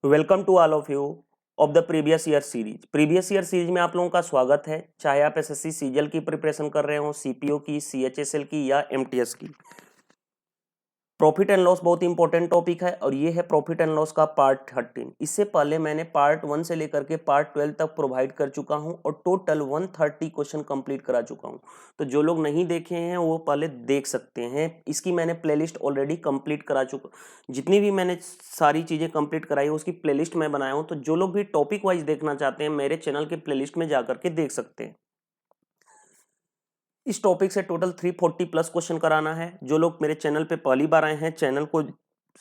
Welcome to all of you of the previous year series. Previous year series में आप लोगों का स्वागत है। चाहे आप एसएससी सीजीएल की प्रिपरेशन कर रहे हो, सीपीओ की, सीएचएसएल की या एमटीएस की। प्रॉफिट एंड लॉस बहुत इंपॉर्टेंट टॉपिक है और ये है प्रॉफिट एंड लॉस का पार्ट 13। इससे पहले मैंने पार्ट 1 से लेकर के पार्ट 12 तक प्रोवाइड कर चुका हूं और टोटल 130 क्वेश्चन कंप्लीट करा चुका हूं। तो जो लोग नहीं देखे हैं वो पहले देख सकते हैं। इसकी मैंने प्लेलिस्ट ऑलरेडी कंप्लीट करा चुका, जितनी भी मैंने सारी चीजें कंप्लीट कराई है उसकी प्लेलिस्ट मैं बनाया हूं। तो जो लोग भी टॉपिक वाइज देखना चाहते हैं मेरे चैनल के प्लेलिस्ट में जाकर के देख सकते हैं। इस टॉपिक से टोटल 340 प्लस क्वेश्चन कराना है। जो लोग मेरे चैनल पे पहली बार आए हैं चैनल को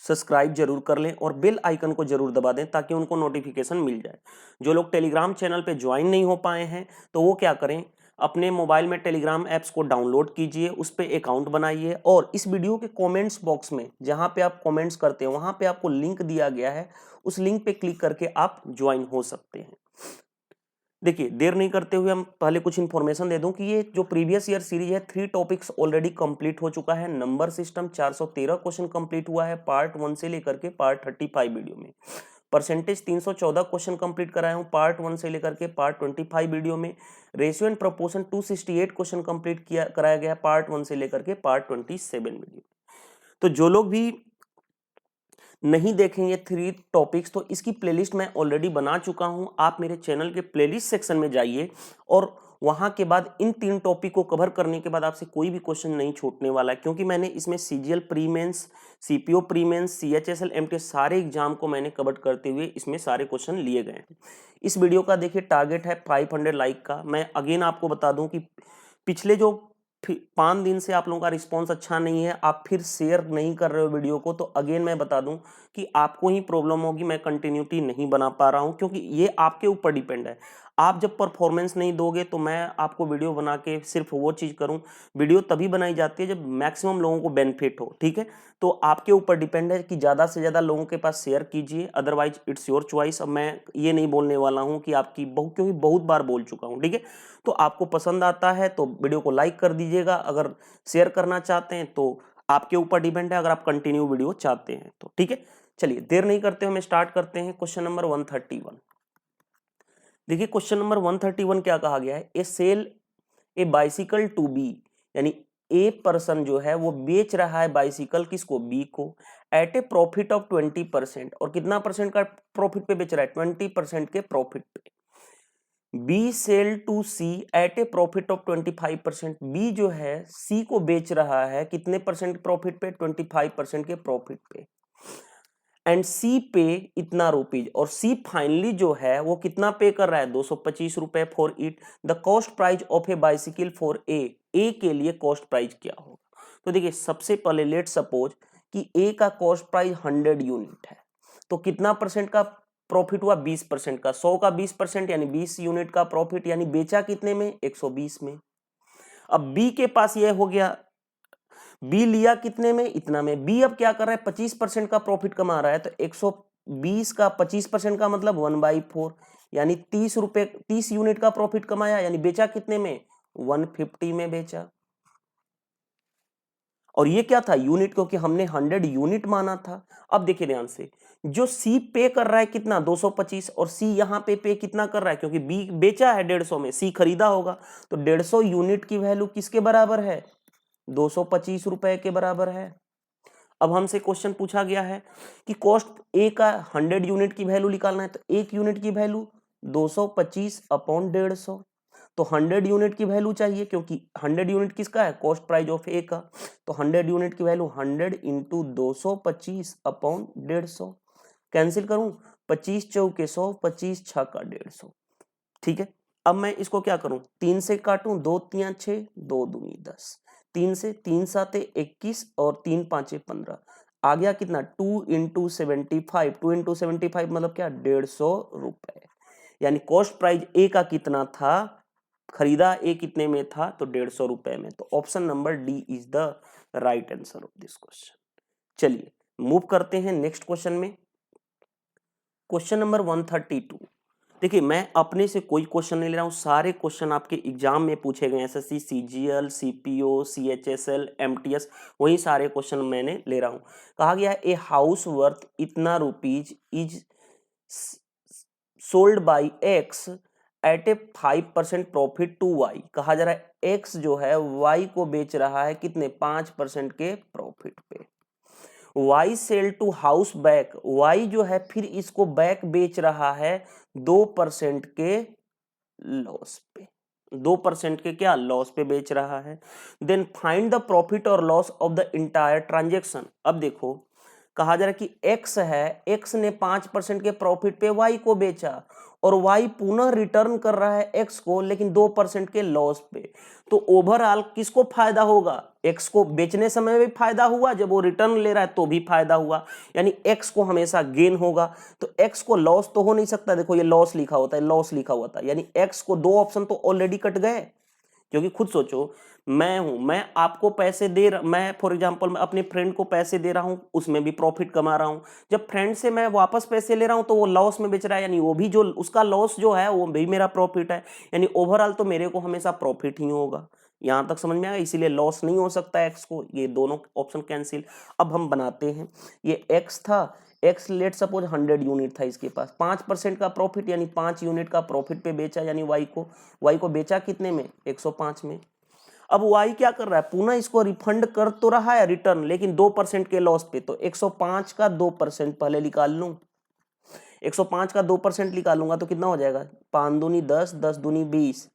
सब्सक्राइब जरूर कर लें और बेल आइकन को जरूर दबा दें ताकि उनको नोटिफिकेशन मिल जाए। जो लोग टेलीग्राम चैनल पे ज्वाइन नहीं हो पाए हैं तो वो क्या करें, अपने मोबाइल में टेलीग्राम ऐप्स को डाउनलोड कीजिए, उस पर अकाउंट बनाइए और इस वीडियो के कमेंट्स बॉक्स में जहां पे आप कमेंट्स करते हैं वहां पे आपको लिंक दिया गया है, उस लिंक पे क्लिक करके आप ज्वाइन हो सकते हैं। देखिए देर नहीं करते हुए हम पहले कुछ इन्फॉर्मेशन दे दूं कि ये जो प्रीवियस ईयर सीरीज है 3 टॉपिक्स ऑलरेडी कंप्लीट हो चुका है। नंबर सिस्टम 413 क्वेश्चन कंप्लीट हुआ है पार्ट 1 से लेकर के पार्ट 35 वीडियो में। परसेंटेज 314 क्वेश्चन कंप्लीट कराया हूं पार्ट 1 से लेकर के पार्ट 25 वीडियो में। Ratio and proportion 268 question complete किया कराया गया पार्ट 1 से लेकर के पार्ट 27 वीडियो। तो जो लोग भी नहीं देखेंगे 3 टॉपिक्स तो इसकी प्लेलिस्ट मैं ऑलरेडी बना चुका हूं। आप मेरे चैनल के प्लेलिस्ट सेक्शन में जाइए और वहां के बाद इन 3 टॉपिक को कवर करने के बाद आपसे कोई भी क्वेश्चन नहीं छूटने वाला है, क्योंकि मैंने इसमें CGL pre mains, CPO pre mains, CHSL MTS सारे एग्जाम को मैंने कवर करते हुए इसमें सारे क्वेश्चन लिए गए हैं। इस वीडियो का देखिए टारगेट है 500 लाइक का। मैं अगेन आपको बता दूं कि पिछले जो 5 दिन से आप लोगों का रिस्पॉन्स अच्छा नहीं है, आप फिर शेयर नहीं कर रहे हो वीडियो को, तो अगेन मैं बता दूं कि आपको ही प्रॉब्लम होगी। मैं कंटिन्यूटी नहीं बना पा रहा हूं क्योंकि ये आपके ऊपर डिपेंड है। आप जब परफॉर्मेंस नहीं दोगे तो मैं आपको वीडियो बना के सिर्फ वो चीज करूं। वीडियो तभी बनाई जाती है जब मैक्सिमम लोगों को बेनिफिट हो, ठीक है। तो आपके ऊपर डिपेंड है कि ज्यादा से ज्यादा लोगों के पास शेयर कीजिए, अदरवाइज इट्स योर चॉइस। अब मैं ये नहीं बोलने वाला हूं कि आपकी क्योंकि बहुत बार बोल चुका हूं, ठीक है। तो आपको पसंद आता है तो वीडियो को लाइक कर दीजिएगा, अगर शेयर करना चाहते हैं तो आपके ऊपर डिपेंड है, अगर आप कंटिन्यू वीडियो चाहते हैं तो, ठीक है। चलिए देर नहीं करते हुए स्टार्ट करते हैं। Question number 131। देखिए क्वेश्चन नंबर 131 क्या कहा गया है, A sell a bicycle to B, यानी ए पर्सन जो है वो बेच रहा है बाइसिकल किसको, बी को, एट ए प्रॉफिट ऑफ 20%। और कितना परसेंट का प्रॉफिट पे बेच रहा है, 20% के प्रॉफिट पे। B sell to C at a profit of 25%। B जो है सी को बेच रहा है कितने परसेंट प्रॉफिट पे, 25% के प्रॉफिट पे। एंड सी पे इतना रुपीज, और सी फाइनली जो है वो कितना पे कर रहा है, 225 रुपए for it. The cost price of A bicycle for a के लिए कॉस्ट प्राइस क्या होगा। तो देखिए सबसे पहले लेट सपोज कि ए का कॉस्ट प्राइस 100 यूनिट है, तो कितना परसेंट का प्रॉफिट हुआ, 20% का। 100 का 20% यानी 20 यूनिट का प्रॉफिट, यानी बेचा कितने में, 120 में। अब बी के पास ये हो गया, बी लिया कितने में, इतना में। बी अब क्या कर रहा है, 25% का प्रॉफिट कमा रहा है, तो 120 का 25% का मतलब 1/4, यानी 30 यूनिट का प्रॉफिट कमाया, यानी बेचा कितने में, 150 में बेचा। और ये क्या था, यूनिट, क्योंकि हमने 100 यूनिट माना था। अब देखिए ध्यान से, जो सी पे कर रहा है कितना, 225, और सी यहां पे कितना कर रहा है, क्योंकि बी बेचा है 150 में, सी खरीदा होगा, तो 150 यूनिट की वैल्यू किसके बराबर है, 225 रुपए के बराबर है। अब हमसे क्वेश्चन पूछा गया है कि कॉस्ट ए का 100 यूनिट की वैल्यू निकालना है, तो एक यूनिट की वैल्यू 225 अपॉन 150। तो 100 यूनिट की वैल्यू चाहिए, क्योंकि 100 यूनिट किसका है, कॉस्ट प्राइस ऑफ ए का। तो 100 यूनिट की वैल्यू 100 इंटू 225 अपॉन 150। कैंसिल करूं, 25 चौके 100, 25 छक्का 150, ठीक है। अब मैं इसको क्या करूं, 3 से काटूं, 2 3 6, 2 दूनी 10, 3 से 3 7 21 और 3 5 15, आ गया कितना, 2 इंटू 75। 2 इंटू 75 मतलब क्या, 150 रुपए। यानी कॉस्ट प्राइस ए का कितना था, खरीदा ए कितने में था, तो 150 रुपए में। तो option number D is the right answer of this question. चलिए मूव करते हैं नेक्स्ट क्वेश्चन में। Question number 132। देखिए मैं अपने से कोई क्वेश्चन नहीं ले रहा हूं, सारे क्वेश्चन आपके एग्जाम में पूछे गए, SSC, CGL, CPO, CHSL, MTS, वही सारे क्वेश्चन मैंने ले रहा हूं। कहा गया है ए हाउस वर्थ इतना rupees is sold by X at a 5% profit to Y. कहा जा रहा है एक्स जो है वाई को बेच रहा है कितने 5% के प्रॉफिट पे। Y sell to house back, Y जो है फिर इसको बैक बेच रहा है 2% के लॉस पे, 2% के क्या लॉस पे बेच रहा है। देन फाइंड द प्रॉफिट और loss of the entire transaction. अब देखो कहा जा रहा है कि एक्स है, एक्स ने 5% के प्रॉफिट पे वाई को बेचा और वाई पुनः रिटर्न कर रहा है एक्स को लेकिन 2% के लॉस पे। तो ओवरऑल किसको फायदा होगा, एक्स को बेचने समय भी फायदा हुआ, जब वो रिटर्न ले रहा है तो भी फायदा हुआ, यानी एक्स को हमेशा गेन होगा। तो एक्स को लॉस तो हो नहीं सकता, देखो ये लॉस लिखा होता है, लॉस लिखा हुआ था, यानी एक्स को दो ऑप्शन तो ऑलरेडी कट गए। क्योंकि खुद सोचो मैं हूं, मैं आपको पैसे दे रहा, मैं फॉर एग्जांपल मैं अपने फ्रेंड को पैसे दे रहा हूं, उसमें भी प्रॉफिट कमा रहा हूं। जब फ्रेंड से मैं वापस पैसे ले रहा हूं तो वो लॉस में बेच रहा है, यानी वो भी जो उसका लॉस जो है वो भी मेरा प्रॉफिट है, यानी ओवरऑल तो मेरे को हमेशा प्रॉफिट ही होगा। यहां तक समझ में आया, इसीलिए लॉस नहीं हो सकता एक्स को, ये दोनों ऑप्शन कैंसिल। अब हम बनाते हैं, ये एक्स था, एक्स लेट सपोज 100 यूनिट था इसके पास, 5% का प्रॉफिट यानी 5 यूनिट का प्रॉफिट पे बेचा, यानी वाई को बेचा कितने में 105 में। अब वाई क्या कर रहा है, पुनः इसको रिफंड कर तो रहा है रिटर्न, लेकिन 2% के लॉस पे। तो 105 का 2% पहले निकाल लूं, 105 का 2% निकालूंगा तो कितना हो जाएगा, 5 दूनी 10, 10 दूनी 20,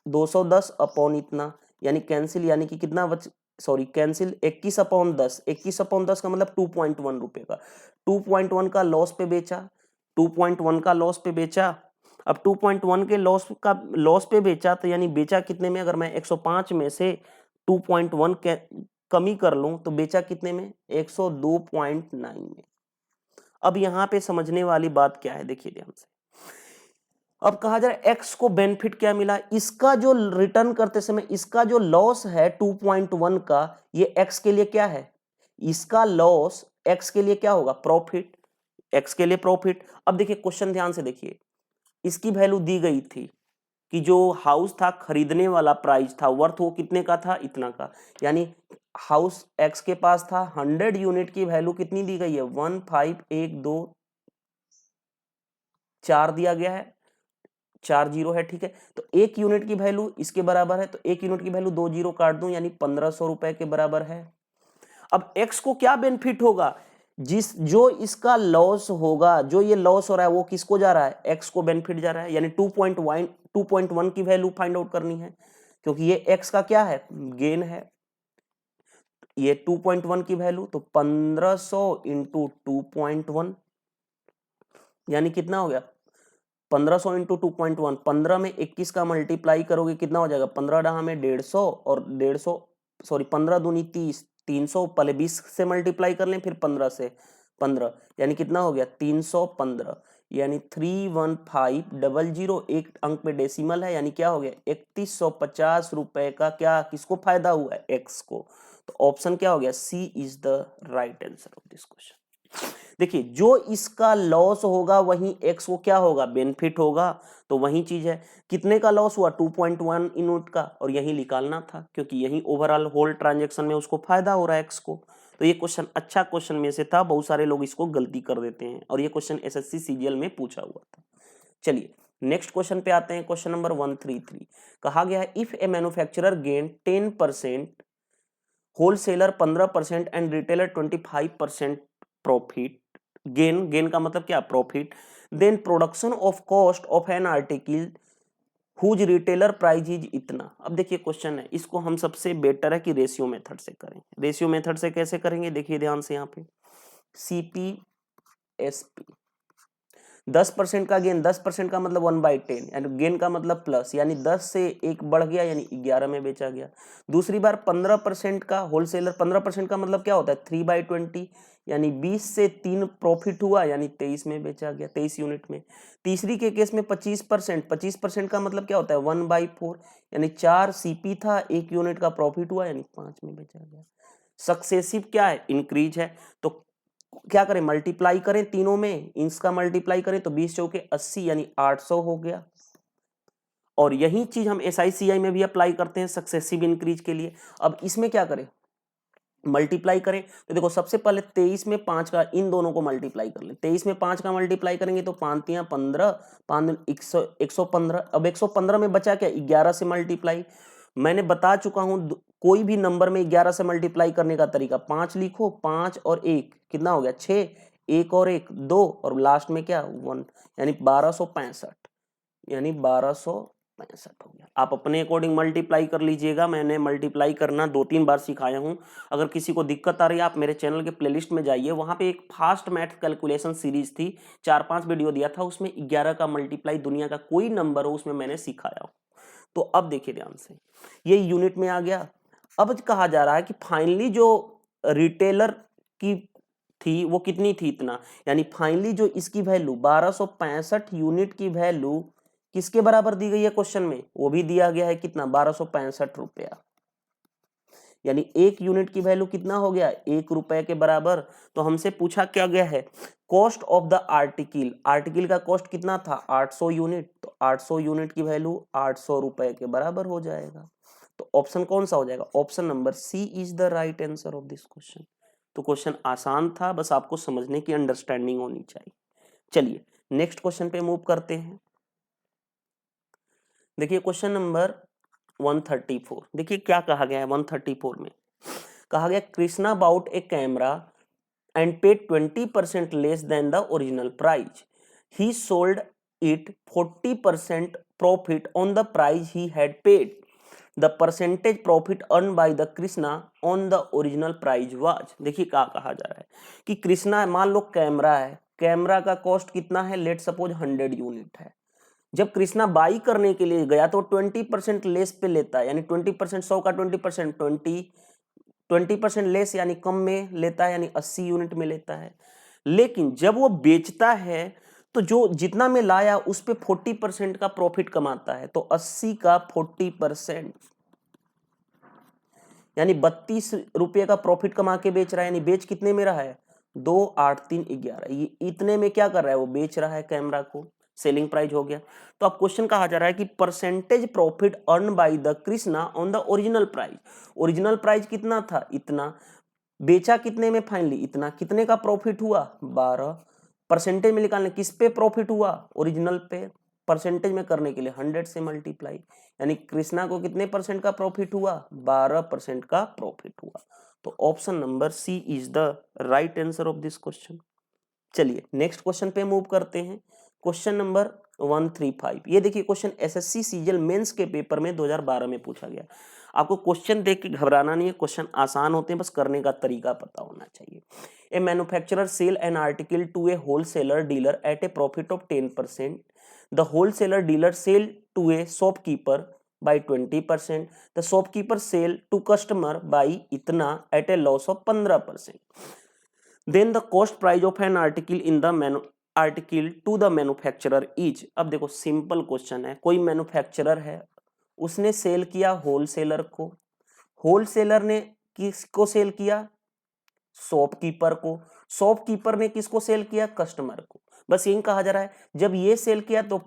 210 अपॉन इतना, यानी कैंसिल, यानी कि कितना सॉरी कैंसिल 21/10, 21/10 का मतलब 2.1 रुपए का, 2.1 का लॉस पे बेचा, 2.1 का लॉस पे बेचा। अब 2.1 के लॉस पे बेचा तो यानी बेचा कितने में, अगर मैं 105 में से 2.1 के कमी कर लूं तो बेचा कितने में 102.9 में। अब यहां पे समझने वाली बात क्या है, देखिए ध्यान से। अब कहा जा रहा है एक्स को बेनिफिट क्या मिला, इसका जो रिटर्न करते समय इसका जो लॉस है 2.1 का, ये एक्स के लिए क्या है, इसका लॉस एक्स के लिए क्या होगा, प्रॉफिट, एक्स के लिए प्रॉफिट। अब देखिए क्वेश्चन ध्यान से देखिए, इसकी वैल्यू दी गई थी कि जो हाउस था खरीदने वाला प्राइस था, वर्थ वो कितने का था, इतना का, यानी हाउस एक्स के पास था 100 यूनिट की वैल्यू कितनी दी गई है 15124 दिया गया है, 40 है, ठीक है। तो 1 यूनिट की वैल्यू इसके बराबर है, तो 1 यूनिट की वैल्यू 2 जीरो काट दूं यानी 1500 रुपए के बराबर है। अब एक्स को क्या बेनिफिट होगा, जो इसका लॉस होगा, जो ये लॉस हो रहा है वो किसको जा रहा है, एक्स को बेनिफिट जा रहा है, यानी 2.1 की वैल्यू फाइंड आउट करनी है, क्योंकि ये एक्स का क्या है, गेन है। ये 2.1 की वैल्यू तो 1500 इंटू 2.1 यानी कितना हो गया 1500 इंटू 2.1, 15 में 21 का मल्टीप्लाई करोगे कितना हो जाएगा, 15 डहा में 150 और 150 सॉरी 15 दूनी 30, 300 पहले 20 से मल्टीप्लाई कर लें फिर 15 से 15, यानी कितना हो गया 315, यानी 31500, एक अंक पे डेसिमल है, यानी क्या हो गया 3150 रुपए का क्या किसको फायदा हुआ है, एक्स को। तो ऑप्शन क्या हो गया, C is the right answer of this question. देखिए जो इसका लॉस होगा वहीं एक्स को क्या होगा, बेनिफिट होगा। तो वही चीज है, कितने का लॉस हुआ 2.1 यूनिट का, और यही निकालना था क्योंकि यही ओवरऑल होल ट्रांजैक्शन में उसको फायदा हो रहा है एक्स को। तो ये क्वेश्चन अच्छा क्वेश्चन में से था, बहुत सारे लोग इसको गलती कर देते हैं, और ये क्वेश्चन एसएससी सीजीएल में पूछा हुआ था। चलिए नेक्स्ट क्वेश्चन पे आते हैं, क्वेश्चन नंबर 133। कहा गया है if a manufacturer gain 10%, wholesaler 15% and retailer 25% profit, gain का मतलब क्या, profit, then production of cost of an article whose retailer price is इतना। अब देखिए क्वेश्चन है, इसको हम सबसे बेटर है कि रेशियो मेथड से करें। रेशियो मेथड से कैसे करेंगे, देखिए ध्यान से, यहाँ पे CPSP 10% का गेन, 10% का मतलब 1/10, यानी गेन का मतलब प्लस, यानी 10 से 1 बढ़ गया यानी 11 में बेचा गया। दूसरी बार 15% का होलसेलर, 15% का मतलब क्या होता है 3/20, यानी 20 से 3 प्रॉफिट हुआ यानी 23 में बेचा गया, 23 यूनिट में। तीसरी के केस में 25%, 25% का मतलब क्या होता है 1/4, यानी 4 CP था, 1 यूनिट का प्रॉफिट हुआ यानी 5 में बेचा गया। सक्सेसिव क्या है, इंक्रीज है, तो क्या करें मल्टीप्लाई करें तीनों में, इसका मल्टीप्लाई करें तो 20 चौके 80 यानी 800 हो गया। और यही चीज हम SICI में भी अप्लाई करते हैं सक्सेसिव इंक्रीज के लिए। अब इसमें क्या करें, मल्टीप्लाई करें तो देखो सबसे पहले 23 में 5 का इन दोनों को मल्टीप्लाई कर ले। 23 में 5 का मल्टीप्लाई करेंगे तो 5 तियां 15, 5 115। अब 115 में बचा क्या, 11 से मल्टीप्लाई। मैंने बता चुका हूं कोई भी नंबर में 11 से मल्टीप्लाई करने का तरीका, 5 लिखो, 5 और 1 कितना हो गया 6, 1 और 1 2 और लास्ट में क्या 1, यानी 1265, यानी 1265 हो गया। आप अपने अकॉर्डिंग मल्टीप्लाई कर लीजिएगा, मैंने मल्टीप्लाई करना 2-3 बार सिखाया हूं। अगर किसी को दिक्कत आ रही है आप मेरे चैनल के प्लेलिस्ट में जाइए, वहां पे एक फास्ट मैथ कैलकुलेशन सीरीज थी, 4-5 वीडियो दिया था, उसमें 11 का मल्टीप्लाई दुनिया का कोई नंबर हो उसमें मैंने सिखाया हूं। तो अब देखिए ध्यान से, ये यूनिट में आ गया। अब कहा जा रहा है कि फाइनली जो रिटेलर की थी वो कितनी थी, इतना, यानी फाइनली जो इसकी वैल्यू 1265 यूनिट की वैल्यू किसके बराबर दी गई है क्वेश्चन में, वो भी दिया गया है कितना 1265 रुपया, यानी एक यूनिट की वैल्यू कितना हो गया 1 रुपए के बराबर। तो हमसे पूछा क्या गया है, cost of the article, article का कॉस्ट कितना था 800 यूनिट, तो 800 यूनिट की वैल्यू 800 रुपए के बराबर हो जाएगा। तो ऑप्शन कौन सा हो जाएगा, option number C is the right answer of this question. तो क्वेश्चन आसान था, बस आपको समझने की अंडरस्टैंडिंग होनी चाहिए। चलिए नेक्स्ट क्वेश्चन पे मूव करते हैं। देखिए क्वेश्चन नंबर 134, देखिए क्या कहा गया है 134 में, कहा गया Krishna bought a camera and paid 20% less than the original price. He sold it 40% profit on the price he had paid. The percentage profit earned by the Krishna on the original price was, देखिए क्या कहा जा रहा है कि कृष्णा, मान लो camera है, camera का कॉस्ट कितना है, लेट सपोज 100 यूनिट है। जब कृष्णा बाई करने के लिए गया तो 20% लेस पे लेता है, यानी 20%, 100 का 20%, 20% लेस यानी कम में लेता है, यानी 80 यूनिट में लेता है। लेकिन जब वो बेचता है तो जो जितना में लाया उस पे 40% का प्रॉफिट कमाता है। तो 80 का 40%, यानी 32 रुपये का प्रॉफिट कमा के बेच रहा है। यानी बेच कितने में रहा है 2, 8, 3, 11, ये इतने में क्या कर रहा है, वो बेच रहा है कैमरा को, सेलिंग प्राइस हो गया। तो अब क्वेश्चन कहा जा रहा है कि percentage profit earn by the Krishna on the original price, original price कितना था इतना, बेचा कितने में फाइनली इतना, कितने का प्रॉफिट हुआ 12, परसेंटेज में निकालने किस पे प्रॉफिट हुआ ओरिजिनल पे, परसेंटेज में करने के लिए 100 से मल्टीप्लाई, यानी कृष्णा को कितने परसेंट का प्रॉफिट हुआ 12% का प्रॉफिट हुआ। तो option number C is the right answer of this question. चलिए नेक्स्ट क्वेश्चन पे मूव करते हैं। क्वेश्चन नंबर 135, ये देखिए क्वेश्चन एसएससी सीजीएल मेंस के पेपर में 2012 में पूछा गया। आपको क्वेश्चन देख के घबराना नहीं है, क्वेश्चन आसान होते हैं, बस करने का तरीका पता होना चाहिए। A manufacturer sell an article to a wholesaler dealer at a profit of 10%, the wholesaler dealer sell to a shopkeeper by 20%, the shopkeeper sell to customer by इतना at a loss of 15%. Then the cost price of an article in the article to the manufacturer is, अब देखो simple question है, कोई manufacturer है, उसने cell किया wholesaler को, wholesaler ने किसको सेल किया शॉपकीपर को, शॉपकीपर ने किसको सेल किया कस्टमर को। बस यही कहा जा रहा है, जब ये सेल किया तो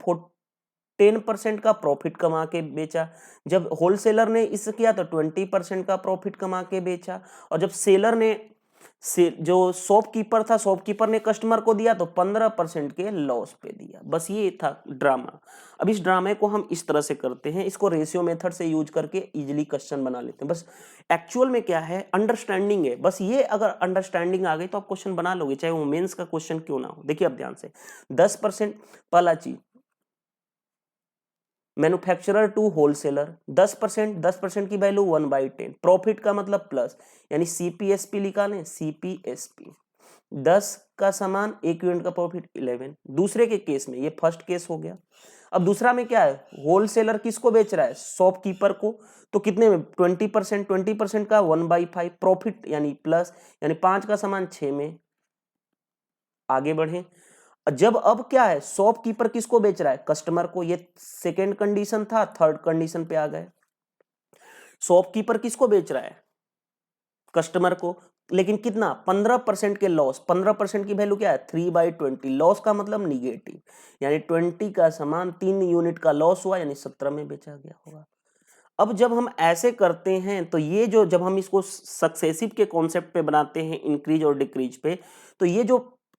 10% का प्रॉफिट कमा के बेचा, जब होलसेलर ने इस किया तो 20% का प्रॉफिट कमा के बेचा, और जब सेलर ने जो शॉपकीपर था, शॉपकीपर ने कस्टमर को दिया तो 15% के लॉस पे दिया। बस ये था ड्रामा। अब इस ड्रामे को हम इस तरह से करते हैं, इसको रेशियो मेथड से यूज करके इजीली क्वेश्चन बना लेते हैं। बस एक्चुअल में क्या है, अंडरस्टैंडिंग है, बस ये अगर अंडरस्टैंडिंग आ गई तो आप क्वेश्चन बना लोगे, चाहे वो मेंस का क्वेश्चन क्यों ना हो। देखिए अब ध्यान से, 10% पहला चीज, मैन्युफैक्चरर टू होलसेलर 10% की वैल्यू 1/10, प्रॉफिट का मतलब प्लस, यानी सीपीएसपी निकालें, सीपीएसपी 10 का सामान 1 यूनिट का प्रॉफिट 11। दूसरे के केस में, ये फर्स्ट केस हो गया। अब दूसरा में क्या है, होलसेलर किसको बेच रहा है शॉपकीपर को, तो कितने में 20% का 1/5 प्रॉफिट यानी प्लस, यानी 5 का सामान 6 में। आगे बढ़े, जब अब क्या है शॉपकीपर किसको बेच रहा है कस्टमर को, ये सेकेंड कंडीशन था, थर्ड कंडीशन पे आ गए। शॉपकीपर किसको बेच रहा है कस्टमर को, लेकिन कितना 15% के लॉस, 15% की वैल्यू क्या है 3/20, लॉस का मतलब निगेटिव, यानी 20 का सामान 3 यूनिट का लॉस हुआ, यानी 17 में बेचा गया होगा। अब जब हम ऐसे करते हैं तो ये जो जब हम इसको सक्सेसिव के कॉन्सेप्ट पे बनाते हैं इंक्रीज और डिक्रीज पे, तो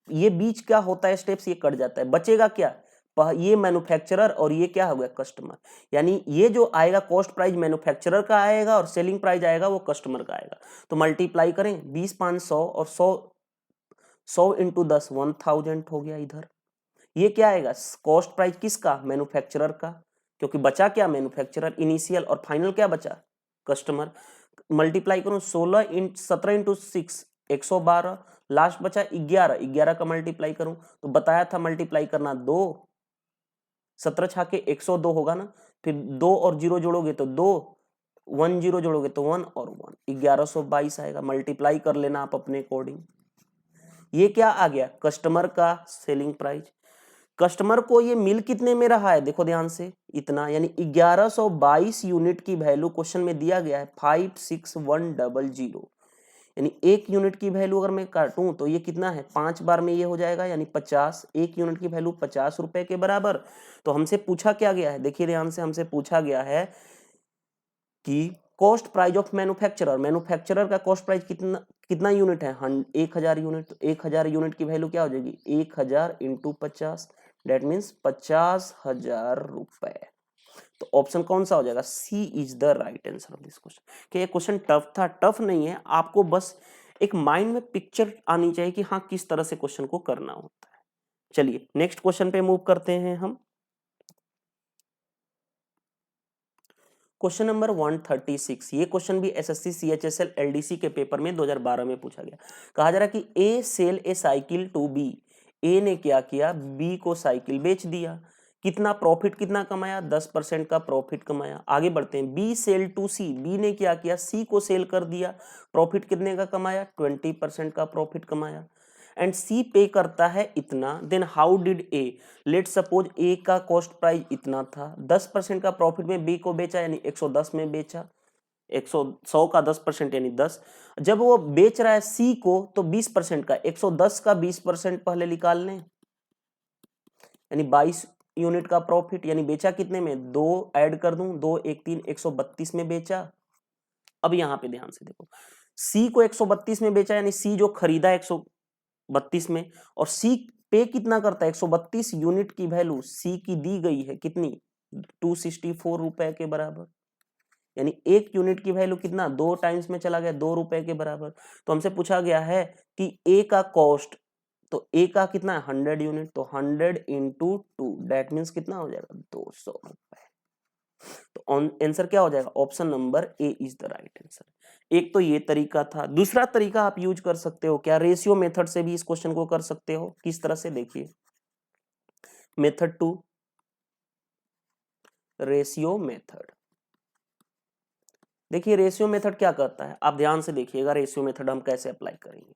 ये बीच क्या होता है स्टेप्स, ये कट जाता है, बचेगा क्या, ये मैन्युफैक्चरर और ये क्या हो गया कस्टमर। यानी ये जो आएगा कॉस्ट प्राइस मैन्युफैक्चरर का आएगा और सेलिंग प्राइस आएगा वो कस्टमर का आएगा। तो मल्टीप्लाई करें 20 5 100 और 100 इंटू 10 1000 हो गया इधर। ये क्या आएगा कॉस्ट प्राइस किसका, मैन्युफैक्चरर का, क्योंकि बचा क्या मैन्युफैक्चरर इनिशियल और फाइनल क्या बचा कस्टमर। मल्टीप्लाई करूं 17 इंटू 6 112, लास्ट बचा 11, 11 का मल्टीप्लाई करूं तो बताया था मल्टीप्लाई करना 2, 17 छाके 102 होगा ना, फिर 2 और 0 जोड़ोगे तो 2, 1 0 जोड़ोगे तो 1 और 1 1122 आएगा। मल्टीप्लाई कर लेना आप अपने अकॉर्डिंग। ये क्या आ गया कस्टमर का सेलिंग प्राइस। कस्टमर को ये मिल कितने में रहा है देखो ध्यान से, इतना, यानी 1122 यूनिट की वैल्यू क्वेश्चन में दिया गया है 56100, यानी एक यूनिट की वैल्यू अगर मैं काटूं तो ये कितना है 5 बार में ये हो जाएगा, यानी 50, एक यूनिट की वैल्यू 50 रुपए के बराबर। तो हमसे पूछा क्या गया है, देखिए ध्यान से, हमसे पूछा गया है कि cost price of manufacturer, manufacturer का कॉस्ट प्राइस कितना यूनिट है 1000 यूनिट, तो 1000 यूनिट की वैल्यू क्या हो जाएगी 1000 इंटू 50, दैट मीन्स 50,000 रुपए। तो ऑप्शन कौन सा हो जाएगा, C is the right answer of this question. कि ये क्वेश्चन टफ था, टफ नहीं है, आपको बस एक माइंड में पिक्चर आनी चाहिए कि हाँ किस तरह से क्वेश्चन को करना होता है। चलिए नेक्स्ट क्वेश्चन पे मूव करते हैं हम। क्वेश्चन नंबर 136, ये क्वेश्चन भी एसएससी सीएचएसएल एलडीसी के पेपर में 2012 में पूछा गया। कहा जा रहा कि A sell a cycle to B, A ने क्या किया बी को साइकिल बेच दिया, कितना प्रॉफिट कितना कमाया 10% का प्रॉफिट कमाया। आगे बढ़ते हैं, B sell to C, B ने क्या किया सी को सेल कर दिया, प्रॉफिट कितने का कमाया 20% का प्रॉफिट कमाया। एंड सी पे करता है इतना, then how did A, let suppose A का कॉस्ट प्राइस इतना था, 10% का प्रॉफिट में बी को बेचा यानी 110 में बेचा, 100 का 10% यानी 10। जब वो बेच रहा है सी को तो 20% का, 110 का 20% पहले निकाल लें, यानी 22 यूनिट का प्रॉफिट, यानी बेचा कितने में 2 ऐड कर दूं, 2 1 3 132 में बेचा। अब यहां पे ध्यान से देखो, सी को 132 में बेचा यानी सी जो खरीदा 132 में, और सी पे कितना करता है 132 यूनिट की वैल्यू सी की दी गई है कितनी 264 रुपए के बराबर, यानी एक यूनिट की वैल्यू कितना 2 टाइम्स में चला गया 2 रुपए के बराबर। तो हमसे पूछा गया है कि ए का कॉस्ट, तो ए का कितना है 100 यूनिट, तो 100 इंटू 2 दैट मीन्स कितना हो जाएगा 200 रुपए। तो आंसर क्या हो जाएगा option number A is the right answer. एक तो ये तरीका था, दूसरा तरीका आप यूज कर सकते हो क्या, रेशियो मेथड से भी इस क्वेश्चन को कर सकते हो। किस तरह से देखिए, मेथड 2 रेशियो मेथड। देखिए रेशियो मेथड क्या करता है, आप ध्यान से देखिएगा रेशियो मेथड हम कैसे अप्लाई करेंगे।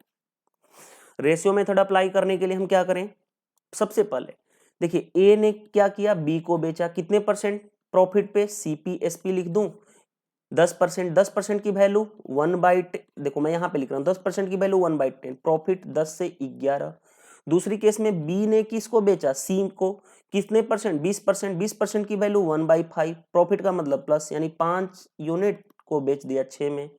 रेशियो मेथड अप्लाई करने के लिए हम क्या करें, सबसे पहले देखिए ए ने क्या किया बी को बेचा, कितने परसेंट प्रॉफिट पे सीपीएसपी लिख दूं 10%, 10% की वैल्यू 1/10, देखो मैं यहां पे लिख रहा हूं 10% की वैल्यू 1/10, प्रॉफिट 10 से 11। दूसरी केस में बी ने किसको बेचा सी को, कितने परसेंट 20%, 20% की वैल्यू 1/5, प्रॉफिट का मतलब प्लस, यानी 5 यूनिट को बेच दिया 6 में।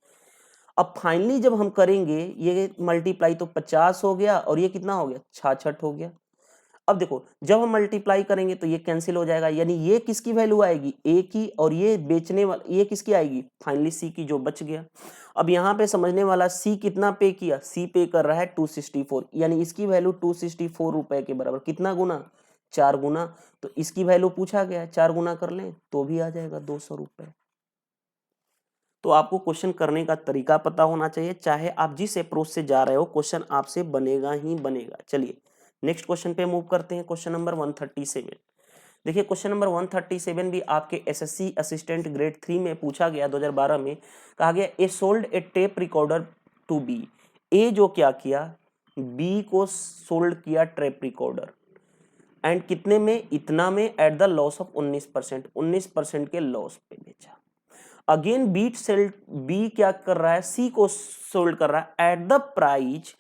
अब फाइनली जब हम करेंगे ये मल्टीप्लाई तो 50 हो गया और ये कितना हो गया 66 हो गया। अब देखो जब हम मल्टीप्लाई करेंगे तो ये कैंसिल हो जाएगा, यानी ये किसकी वैल्यू आएगी ए की, और ये बेचने वाला ये किसकी आएगी फाइनली सी की, जो बच गया। अब यहाँ पे समझने वाला सी कितना पे किया, सी पे कर रहा है 264, यानी इसकी वैल्यू 264 रुपए के बराबर, कितना गुना 4 गुना, तो इसकी वैल्यू पूछा गया है 4 गुना कर लें तो भी आ जाएगा 200 रुपए। तो आपको क्वेश्चन करने का तरीका पता होना चाहिए, चाहे आप जिस अप्रोच से जा रहे हो क्वेश्चन आपसे बनेगा ही बनेगा। चलिए नेक्स्ट क्वेश्चन पे मूव करते हैं, क्वेश्चन नंबर 137। देखिए क्वेश्चन नंबर 137 भी आपके एसएससी असिस्टेंट ग्रेड 3 में पूछा गया 2012 में। कहा गया A sold a tape recorder to B, A जो क्या किया बी को सोल्ड किया टेप रिकॉर्डर, एंड कितने में इतना में एट द लॉस ऑफ 19%, 19% के लॉस पे बेचा। अगेन बीट सेल्ड, बी क्या कर रहा है सी को सोल्ड कर रहा है at the price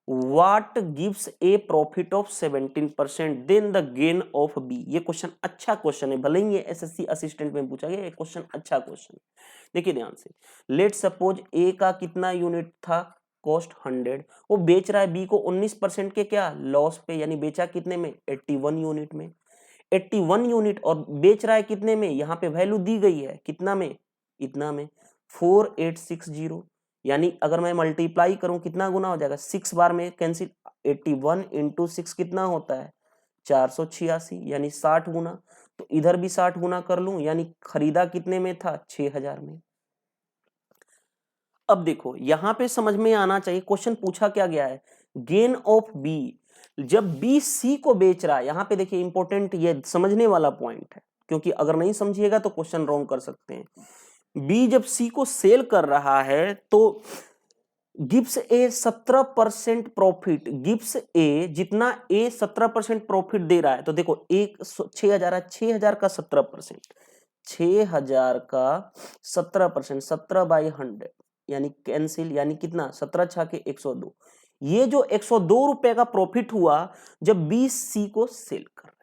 What gives a profit of 17% then the gain of B? ये क्वेश्चन अच्छा क्वेश्चन है, भले ही ये एसएससी असिस्टेंट में पूछा गया, ये क्वेश्चन अच्छा क्वेश्चन। देखिए ध्यान से, लेट सपोज ए का कितना यूनिट था, कॉस्ट 100, वो बेच रहा है बी को 19% के क्या लॉस पे, यानी बेचा कितने में 81 यूनिट में, 81 यूनिट, और बेच रहा है कितने में, यहाँ पे वैल्यू दी गई है कितना में, इतना में 4860, यानी अगर मैं मल्टीप्लाई करूं कितना गुना हो जाएगा, 6 बार में कैंसिल, 81 इंटू 6 कितना होता है 486, यानी 60 गुना, तो इधर भी 60 गुना कर लूं, यानी खरीदा कितने में था 6000 में। अब देखो यहां पे समझ में आना चाहिए क्वेश्चन पूछा क्या गया है, गेन ऑफ बी, जब बी सी को बेच रहा है, यहां पे देखिए इंपॉर्टेंट ये समझने वाला पॉइंट है, क्योंकि अगर नहीं समझिएगा तो क्वेश्चन रॉन्ग कर सकते हैं। बी जब सी को सेल कर रहा है तो गिव्स ए 17% प्रॉफिट, गिव्स ए जितना ए 17% प्रॉफिट दे रहा है, तो देखो एक 6000 है, 6000 का 17%, 6000 का 17%, 17/100 यानी कैंसिल, यानी कितना 17 छाके 102, ये जो 102 रुपए का प्रॉफिट हुआ जब बी सी को सेल कर रहा है।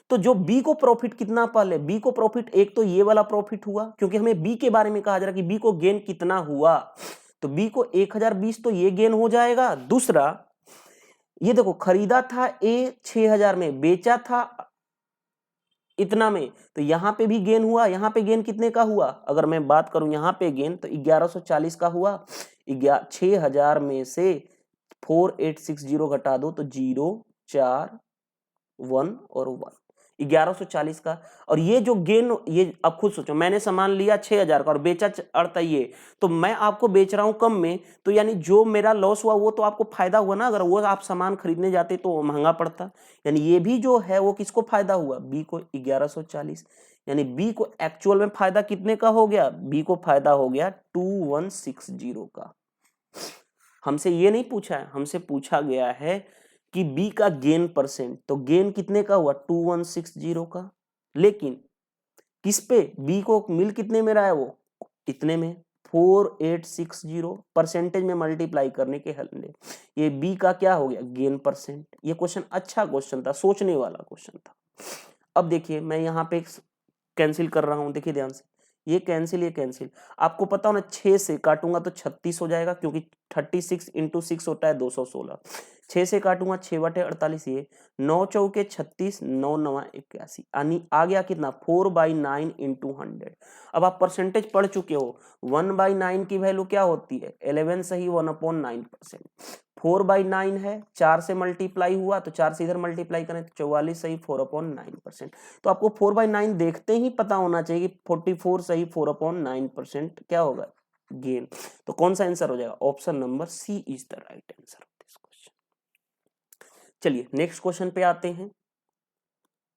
तो जो बी को प्रॉफिट कितना, पहले बी को प्रॉफिट, एक तो ये वाला प्रॉफिट हुआ, क्योंकि हमें बी के बारे में कहा जा रहा है कि बी को गेन कितना हुआ, तो बी को 1020, तो ये गेन हो जाएगा। दूसरा ये देखो खरीदा था ए 6000 में, बेचा था इतना में, तो यहां पे भी गेन हुआ, यहां पे गेन कितने का हुआ, अगर मैं बात करूं यहां पे गेन तो 1140 का हुआ, 6000 में से 4860 घटा दो तो 0 4 1 और 1, 1140 का, और ये जो गेन, ये अब खुद सोचो, मैंने सामान लिया 6000 का और बेचा 48, तो मैं आपको बेच रहा हूं कम में, तो यानी जो मेरा लॉस हुआ वो तो आपको फायदा हुआ ना, अगर वो आप सामान खरीदने जाते तो महंगा पड़ता, यानी ये भी जो है वो किसको फायदा हुआ, बी को 1140, यानी बी को एक्चुअल में फायदा कितने का हो गया, बी को फायदा हो गया 2160 का। हमसे ये नहीं पूछा है, हमसे पूछा गया है कि बी का गेन परसेंट, तो गेन कितने का हुआ 2160 का, लेकिन किस पे, बी को मिल कितने में रहा है वो इतने में, 4860 परसेंटेज में मल्टीप्लाई करने के हल में ये बी का क्या हो गया गेन परसेंट। ये क्वेश्चन अच्छा क्वेश्चन था, सोचने वाला क्वेश्चन था। अब देखिए मैं यहाँ पे कैंसिल कर रहा हूं, देखिए ध्यान से, ये कैंसिल, आपको पता हो ना 6 से काटूंगा तो 36 हो जाएगा, क्योंकि 36 इंटू 6 होता है 216, 6 से काटूंगा 6/48, ये 9 चौके 36, 9 9 81, यानी आ गया कितना 4/9 इंटू 100। अब आप परसेंटेज पढ़ चुके हो, 1/9 की वैल्यू क्या होती है 11 सही 1/9%, 4/9 है, 4 से मल्टीप्लाई हुआ तो 4 से इधर मल्टीप्लाई करें तो 44 सही 4/9%, तो आपको 4/9 देखते ही पता होना चाहिए कि 44 सही 4/9% क्या होगा गेन, तो कौन सा आंसर हो जाएगा, option number C is the right answer of this question. चलिए नेक्स्ट क्वेश्चन पे आते हैं,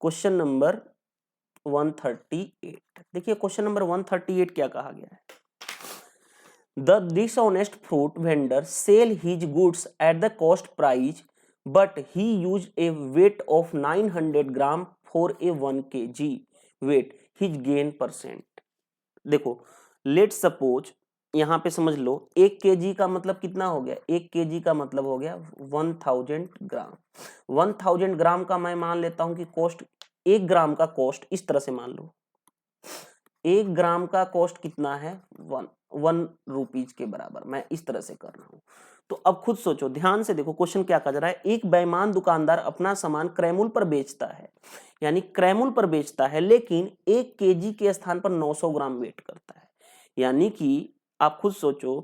क्वेश्चन नंबर 138। देखिए क्वेश्चन नंबर 138 क्या कहा गया है, The dishonest fruit vendor sell his goods at the cost price, but he used a weight of 900 gram for a 1 kg weight. His gain percent. देखो let suppose यहाँ पे समझ लो 1 kg का मतलब कितना हो गया, 1 kg का मतलब हो गया 1000 ग्राम, 1000 ग्राम का मैं मान लेता हूं कि कॉस्ट, 1 ग्राम का कॉस्ट इस तरह से मान लो, 1 ग्राम का कॉस्ट कितना है 1 रुपीज के बराबर, मैं इस तरह से कर रहा हूं। तो अब खुद सोचो, ध्यान से देखो क्वेश्चन क्या कह रहा है, एक बेईमान दुकानदार अपना सामान क्रयमूल्य पर बेचता है, यानी क्रयमूल्य पर बेचता है, लेकिन 1 केजी के स्थान पर 900 ग्राम वेट करता है, यानी कि आप खुद सोचो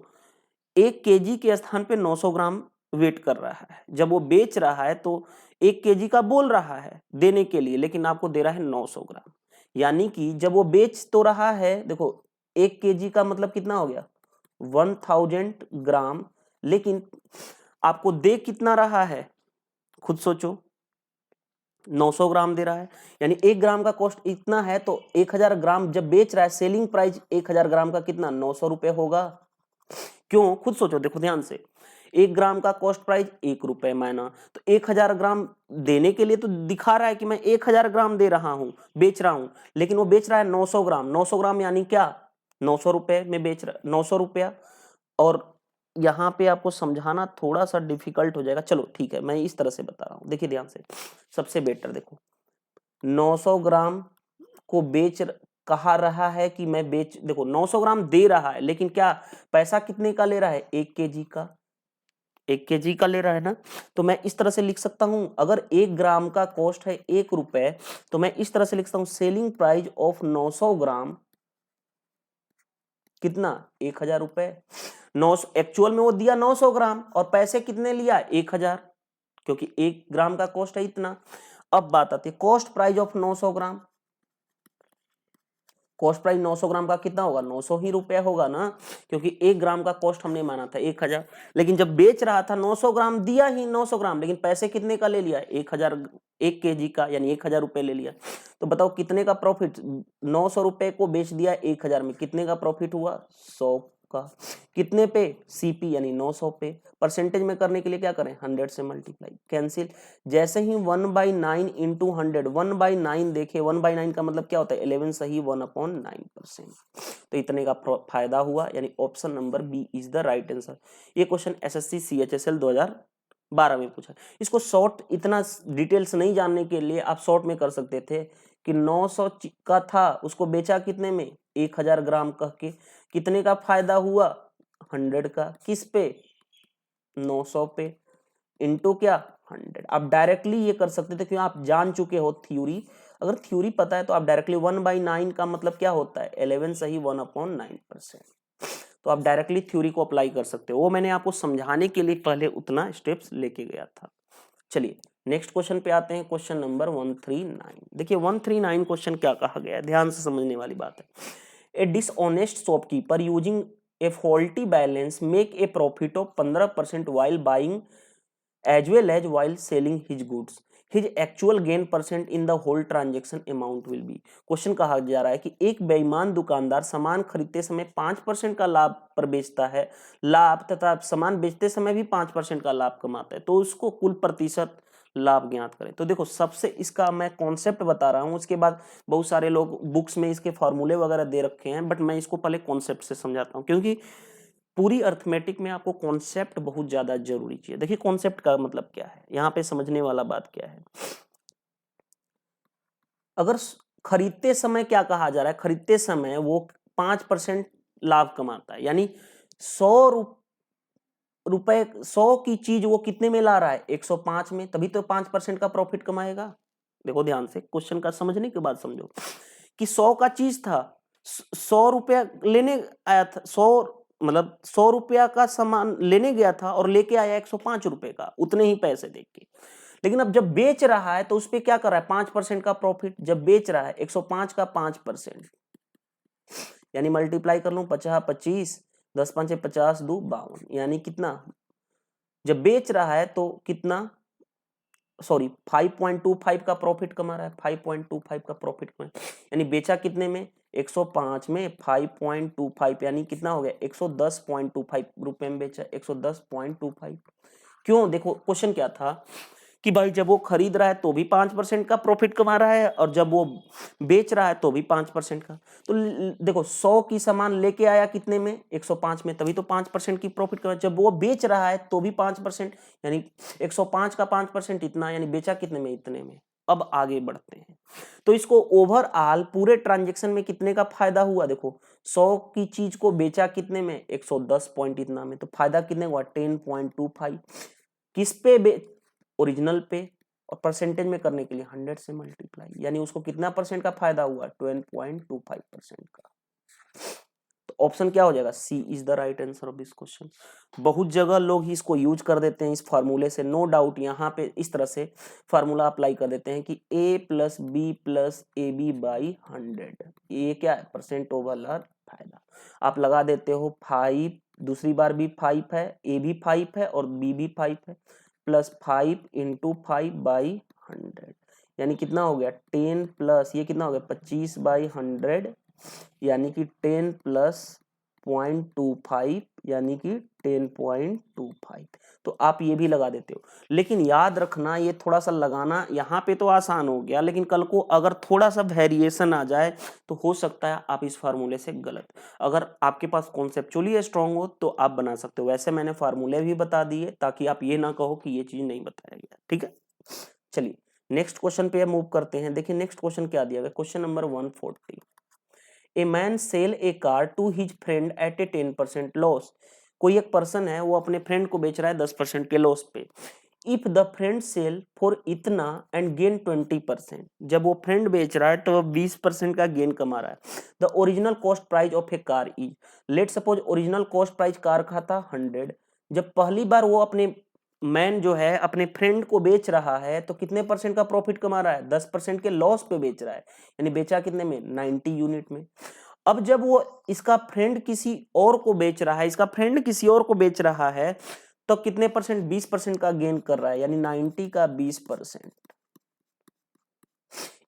1 केजी के स्थान पर 900 ग्राम वेट कर रहा है, जब वो बेच रहा है तो 1 केजी का बोल रहा है देने के लिए, लेकिन आपको दे रहा है 900 ग्राम, यानी कि जब वो बेच तो रहा है, देखो 1 केजी का मतलब कितना हो गया 1000 ग्राम, लेकिन आपको दे कितना रहा है खुद सोचो 900 ग्राम दे रहा है, यानी 1 ग्राम का कॉस्ट इतना है, तो 1000 ग्राम जब बेच रहा है, सेलिंग प्राइस 1000 ग्राम का कितना 900 रुपए होगा, क्यों खुद सोचो, देखो ध्यान से 1 ग्राम का कॉस्ट प्राइस 1 रुपए मायना, तो 1000 ग्राम देने के लिए तो दिखा रहा है कि मैं 1000 ग्राम दे रहा हूं, बेच रहा हूं, लेकिन वो बेच रहा है 900 ग्राम, 900 ग्राम यानी क्या 900 रुपए में बेच रहा, 900 रुपया, और यहाँ पे आपको समझाना थोड़ा सा डिफिकल्ट हो जाएगा। चलो ठीक है, मैं इस तरह से बता रहा हूँ, देखिए ध्यान से। सबसे बेटर देखो, 900 ग्राम को कहा रहा है कि मैं देखो 900 ग्राम दे रहा है, लेकिन क्या पैसा कितने का ले रहा है? 1 केजी का, 1 केजी का ले रहा है ना। तो मैं इस तरह से लिख सकता हूं, अगर 1 ग्राम का कॉस्ट है 1 रुपए, तो मैं इस तरह से लिख सकता हूं, सेलिंग प्राइस ऑफ 900 ग्राम कितना? 1000 रुपए। 900 एक्चुअल में वो दिया 900 ग्राम, और पैसे कितने लिया? 1000, क्योंकि 1 ग्राम का कॉस्ट है इतना। अब बात आती है cost price of 900 gram. Cost price 900 ग्राम का कितना होगा? 900 ही रुपया होगा ना, क्योंकि 1 ग्राम का कॉस्ट हमने माना था 1000। लेकिन जब बेच रहा था 900 ग्राम दिया ही 900 ग्राम, लेकिन पैसे कितने का ले लिया? 1000, 1 केजी का, यानी 1000 रुपए ले लिया। तो बताओ कितने का प्रॉफिट? 900 रुपए को बेच दिया 1000 में, कितने का प्रॉफिट हुआ? 100 का। कितने पे? सीपी यानी 900 पे। परसेंटेज में करने के लिए क्या करें? 100 से मल्टीप्लाई, कैंसिल। जैसे ही 1/9 इंटू 100, 1/9 देखे, 1/9 का मतलब क्या होता है? 11 सही, 1/9%। तो इतने का फायदा हुआ, यानी option number B is the right answer. ये क्वेश्चन एसएससी सीएचएसएल 2012 में पूछा। इसको शॉर्ट, इतना डिटेल्स नहीं जानने के लिए आप शॉर्ट में कर सकते थे कि 900 का था, उसको बेचा कितने में? 1000 ग्राम कह के। कितने का फायदा हुआ? 100 का। किस पे? 900 पे, इंटू क्या? 100। आप डायरेक्टली ये कर सकते थे, क्योंकि आप जान चुके हो थ्योरी। अगर थ्योरी पता है तो आप डायरेक्टली 1/9 का मतलब क्या होता है? 11 सही, 1/9%। तो आप डायरेक्टली थ्योरी को अप्लाई कर सकते हो। वो मैंने आपको समझाने के लिए पहले उतना स्टेप्स लेके गया था। चलिए नेक्स्ट क्वेश्चन पे आते हैं, क्वेश्चन नंबर 139। देखिए 139 क्वेश्चन क्या कहा गया है, ध्यान से समझने वाली बात है। ए dishonest shopkeeper using A faulty balance make a profit of 15% while buying as well as while selling his goods. His actual gain percent in the whole transaction amount will be. Question कहा जा रहा है कि एक बेईमान दुकानदार सामान खरीदते समय 5% का लाभ पर बेचता है, लाभ तथा सामान बेचते समय भी 5% का लाभ कमाता है, तो उसको कुल प्रतिशत लाभ ज्ञात करें। तो देखो सबसे इसका मैं कॉन्सेप्ट बता रहा हूं, उसके बाद बहुत सारे लोग बुक्स में इसके फॉर्मूले वगैरह दे रखे हैं, बट मैं इसको पहले कॉन्सेप्ट से समझाता हूं, क्योंकि पूरी अर्थमेटिक में आपको कॉन्सेप्ट बहुत ज्यादा जरूरी चाहिए। देखिए कॉन्सेप्ट का मतलब क्या है, यहाँ पे समझने वाला बात क्या है। अगर खरीदते समय क्या कहा जा रहा है, खरीदते समय वो 5% लाभ कमाता है, यानी 100 की चीज वो कितने में ला रहा है? 105 में, तभी तो 5% का प्रॉफिट कमाएगा। देखो ध्यान से, क्वेश्चन का समझने के बाद समझो कि 100 का चीज था, 100 रुपया लेने आया था, 100 रुपया का सामान लेने गया था और लेके आया 105 रुपए का, उतने ही पैसे देख के। लेकिन अब जब बेच रहा है तो उस पर क्या कर रहा है? 5% का प्रॉफिट। जब बेच रहा है 105 का 5%, यानी मल्टीप्लाई कर लूं, 50 25, 10 5 50 2 52, यानी कितना? जब बेच रहा है तो कितना? सॉरी 5.25 का प्रॉफिट कमा रहा है, 5.25 का प्रॉफिट कमा, यानी बेचा कितने में? 105 में 5.25, यानी कितना हो गया? 110.25 रुपए में बेचा, 110.25। क्यों? देखो क्वेश्चन क्या था कि भाई जब वो खरीद रहा है तो भी 5% का प्रॉफिट कमा रहा है, और जब वो बेच रहा है तो भी 5% का। तो देखो 100 की सामान लेके आया कितने में? 105 में, तभी तो 5% की प्रॉफिट कमा। जब वो बेच रहा है तो भी 5%, यानी 105 का 5% इतना, यानी बेचा कितने में? इतने में। अब आगे बढ़ते हैं, तो इसको ओवरऑल पूरे ट्रांजेक्शन में कितने का फायदा हुआ? देखो 100 की चीज को बेचा कितने में? 110 पॉइंट इतना में, तो फायदा कितने हुआ? 10.25। किस पे? ओरिजिनल पे। और परसेंटेज में करने के लिए 100 से मल्टीप्लाई, यानी उसको कितना परसेंट का फायदा हुआ? 12.25% का। तो ऑप्शन क्या हो जाएगा? C is the right answer of this question. बहुत जगह लोग इसको यूज कर देते हैं इस फार्मूले से, नो डाउट। यहाँ पे इस तरह से फार्मूला अप्लाई कर देते हैं कि a plus B plus A B by 100, ये क्या है? परसेंट ओवर फायदा। आप लगा देते हो 5, दूसरी बार भी 5 है, ए भी 5 है और बी भी 5 है, प्लस 5 इंटू 5 बाई 100, यानी कितना हो गया? 10 प्लस ये कितना हो गया? 25 बाई 100, यानी कि 10 प्लस 0.25 यानी कि 10.25। तो आप ये भी लगा देते हो, लेकिन याद रखना ये थोड़ा सा लगाना यहाँ पे तो आसान हो गया, लेकिन कल को अगर थोड़ा सा वेरिएशन आ जाए तो हो सकता है आप इस फार्मूले से गलत। अगर आपके पास कॉन्सेप्चुअली स्ट्रांग हो तो आप बना सकते हो। वैसे मैंने फार्मूले भी बता दिए ताकि आप ये ना कहो कि ये चीज नहीं बताया गया, ठीक है। चलिए नेक्स्ट क्वेश्चन पे मूव करते हैं। देखिए नेक्स्ट क्वेश्चन क्या दिया गया, question number 140। A man sell a car to his friend at a 10% loss. कोई एक पर्सन है वो अपने फ्रेंड को बेच रहा है 10% के लॉस पे। If the friend sell for इतना एंड गेन 20%, जब वो फ्रेंड बेच रहा है तो वो 20% का गेन कमा रहा है। The original cost price of A car is, let suppose original cost price car का था 100। जब पहली बार वो अपने मैन जो है अपने फ्रेंड को बेच रहा है तो कितने परसेंट का प्रॉफिट कमा रहा है, 10% के लॉस पे बेच रहा है, यानी बेचा कितने में, 90 यूनिट में। अब जब वो इसका फ्रेंड किसी और को बेच रहा है, इसका फ्रेंड किसी और को बेच रहा है तो कितने परसेंट, 20% का गेन कर रहा है, यानी 90 का 20%,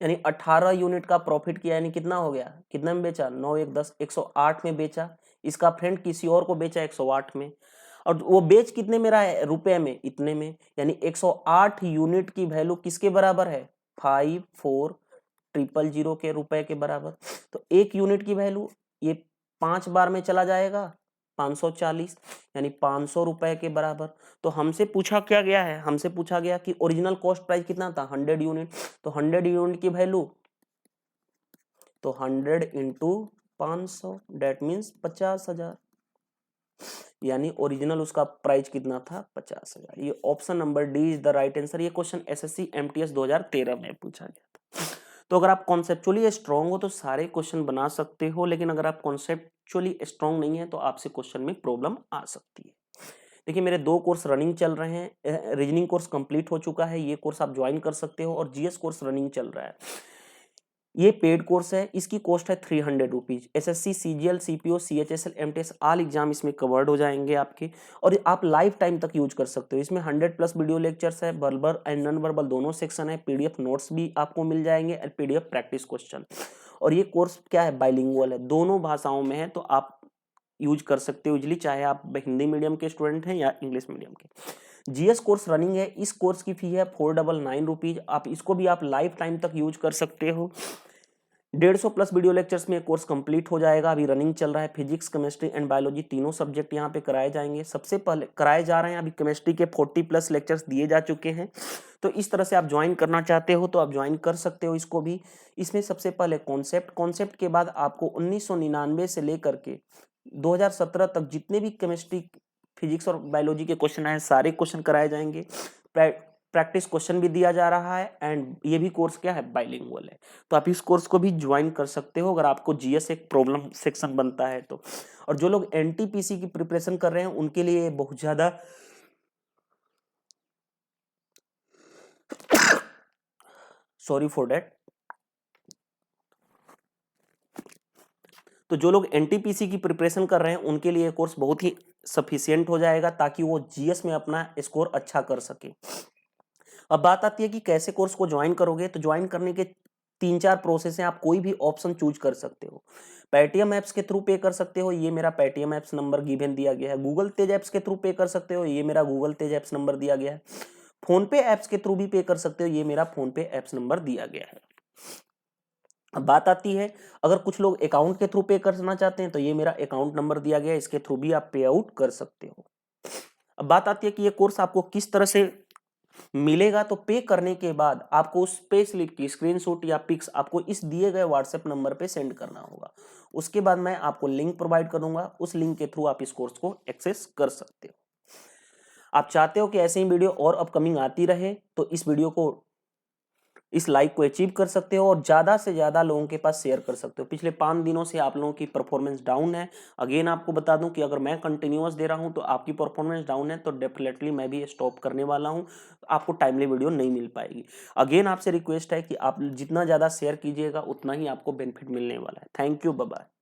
यानी 18 यूनिट का प्रॉफिट किया। यानी कितना हो गया, कितने में बेचा, 9 1 10, 108 में बेचा। इसका फ्रेंड किसी और को बेचा 108 में, और वो बेच कितने में रहा है, रुपए में, इतने में। यानी 108 यूनिट की वैल्यू किसके बराबर है, 54,000 के रुपए के बराबर। तो एक यूनिट की वैल्यू ये 5 बार में चला जाएगा, 540, यानी 500 रुपए के बराबर। तो हमसे पूछा क्या गया है, हमसे पूछा गया कि ओरिजिनल कॉस्ट प्राइस कितना था, 100 यूनिट। तो 100 यूनिट की वैल्यू, तो 100 इंटू 500 डेट मीन्स 50,000, यानी ओरिजिनल उसका प्राइस कितना था, 50,000। ये option number D is the right answer. ये क्वेश्चन एसएससी एमटीएस 2013 में पूछा गया था। तो अगर आप कॉन्सेप्चुअली स्ट्रांग हो तो सारे क्वेश्चन बना सकते हो, लेकिन अगर आप कॉन्सेप्चुअली स्ट्रांग नहीं है तो आपसे क्वेश्चन में प्रॉब्लम आ सकती है। देखिए मेरे 2 कोर्स रनिंग चल रहे हैं। रीजनिंग कोर्स कंप्लीट हो चुका है, ये कोर्स आप ज्वाइन कर सकते हो, और जीएस कोर्स रनिंग चल रहा है। ये पेड कोर्स है, इसकी कॉस्ट है 300 rupees. SSC, CGL, CPO, CHSL, MTS all exam इसमें कवर्ड हो जाएंगे आपके, और आप लाइफ टाइम तक यूज कर सकते हो। इसमें 100+ वीडियो लेक्चर्स है, वर्बल एंड नॉन वर्बल दोनों सेक्शन है। पीडीएफ नोट्स भी आपको मिल जाएंगे और पीडीएफ प्रैक्टिस क्वेश्चन। और ये कोर्स क्या है, बाइलिंगुअल है, दोनों भाषाओं में है, तो आप यूज कर सकते हो इजिली, चाहे आप हिंदी मीडियम के स्टूडेंट हैं या इंग्लिश मीडियम के। जीएस कोर्स रनिंग है, इस कोर्स की फी है 499 रुपीज। आप इसको भी आप लाइफ टाइम तक यूज कर सकते हो। 150+ वीडियो लेक्चर्स में कोर्स कंप्लीट हो जाएगा। अभी रनिंग चल रहा है, फिजिक्स, केमिस्ट्री एंड बायोलॉजी तीनों सब्जेक्ट यहाँ पे कराए जाएंगे। सबसे पहले कराए जा रहे हैं, अभी केमिस्ट्री के 40+ लेक्चर्स दिए जा चुके हैं। तो इस तरह से आप ज्वाइन करना चाहते हो तो आप ज्वाइन कर सकते हो इसको भी। इसमें सबसे पहले कॉन्सेप्ट के बाद आपको 1999 से लेकर के 2017 तक जितने भी केमिस्ट्री, फिजिक्स और बायोलॉजी के क्वेश्चन आए सारे क्वेश्चन कराए जाएंगे। प्रैक्टिस क्वेश्चन भी दिया जा रहा है, एंड ये भी कोर्स क्या है, बाइलिंगुअल है। तो आप इस कोर्स को भी ज्वाइन कर सकते हो अगर आपको जीएस एक प्रॉब्लम सेक्शन बनता है तो। और जो लोग एनटीपीसी की प्रिपरेशन कर रहे हैं उनके लिए बहुत ज्यादा सॉरी फॉर दैट। तो जो लोग एनटीपीसी की प्रिपरेशन कर रहे हैं उनके लिए कोर्स बहुत ही सफिशिएंट हो जाएगा, ताकि वो जीएस में अपना स्कोर अच्छा कर सके। अब बात आती है कि कैसे कोर्स को ज्वाइन करोगे। तो ज्वाइन करने के 3-4 प्रोसेस हैं, आप कोई भी ऑप्शन चूज कर सकते हो। पेटीएम ऐप्स के थ्रू पे कर सकते हो, ये मेरा पेटीएम ऐप्स नंबर गिवन दिया गया है। गूगल तेज ऐप्स के थ्रू पे कर सकते हो, ये मेरा गूगल तेज ऐप्स नंबर दिया गया है। फोन पे ऐप्स के थ्रू भी पे कर सकते हो, ये मेरा फोन पे ऐप्स नंबर दिया गया है। अब बात आती है, अगर कुछ लोग अकाउंट के थ्रू पे करना चाहते हैं तो ये मेरा अकाउंट नंबर दिया गया है, इसके थ्रू भी आप पे आउट कर सकते हो। अब बात आती है कि ये कोर्स आपको किस तरह से मिलेगा। तो पे करने के बाद आपको उस पे स्लिप की स्क्रीनशॉट या पिक्स आपको इस दिए गए व्हाट्सएप नंबर पे सेंड करना होगा। उसके बाद मैं आपको लिंक प्रोवाइड करूंगा, उस लिंक के थ्रू आप इस कोर्स को एक्सेस कर सकते हो। आप चाहते हो कि ऐसे ही वीडियो और अपकमिंग आती रहे तो इस वीडियो को, इस लाइक को अचीव कर सकते हो और ज्यादा से ज्यादा लोगों के पास शेयर कर सकते हो। पिछले 5 दिनों से आप लोगों की परफॉर्मेंस डाउन है। अगेन आपको बता दूं कि अगर मैं कंटिन्यूअस दे रहा हूं तो आपकी परफॉर्मेंस डाउन है, तो डेफिनेटली मैं भी स्टॉप करने वाला हूं, आपको टाइमली वीडियो नहीं मिल पाएगी। अगेन आपसे रिक्वेस्ट है कि आप जितना ज्यादा शेयर कीजिएगा उतना ही आपको बेनिफिट मिलने वाला है। Thank you, bye bye.